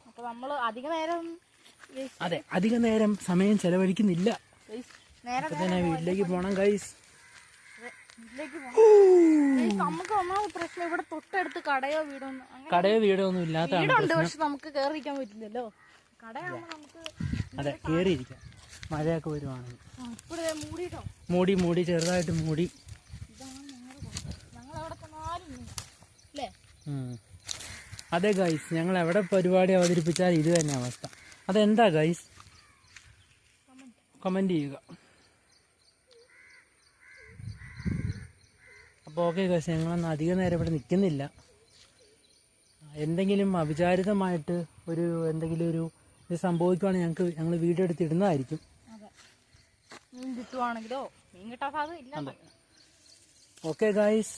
അപ്പൊ നമ്മള് അധിക നേരം സമയം ചെലവഴിക്കുന്നില്ല. തന്നെ വീട്ടിലേക്ക് പോണം ഗൈസ്. നമുക്ക് ഒന്നാമത് പ്രശ്നം ഇവിടെ തൊട്ടടുത്ത് കടയോ വീടോ ഒന്നും ഇല്ലാത്തതാണ്. പക്ഷെ നമുക്ക് കേറിയിരിക്കാൻ പറ്റില്ലല്ലോ. കടയാകുമ്പോ നമുക്ക് കേറിയിരിക്കാം. മഴയൊക്കെ വരുവാണെങ്കിൽ മൂടി ചെറുതായിട്ട് മൂടി. അതെ ഗൈസ്, ഞങ്ങൾ എവിടെ പരിപാടി അവതരിപ്പിച്ചാൽ ഇത് തന്നെ അവസ്ഥ. അതെന്താ ഗൈസ്? കമന്റ് ചെയ്യുക. അപ്പോൾ ഓക്കെ ഗൈസ്, ഞങ്ങളൊന്നും അധികം നേരം ഇവിടെ നിൽക്കുന്നില്ല. എന്തെങ്കിലും അവിചാരിതമായിട്ട് എന്തെങ്കിലും ഒരു ഇത് സംഭവിക്കുവാണെങ്കിൽ ഞങ്ങൾ വീഡിയോ എടുത്ത് ഇടുന്നതായിരിക്കും. മീൻ കിട്ടുവാണെങ്കിലോ മീൻ കിട്ടാൻ സാധ്യത ഇല്ല. Okay guys.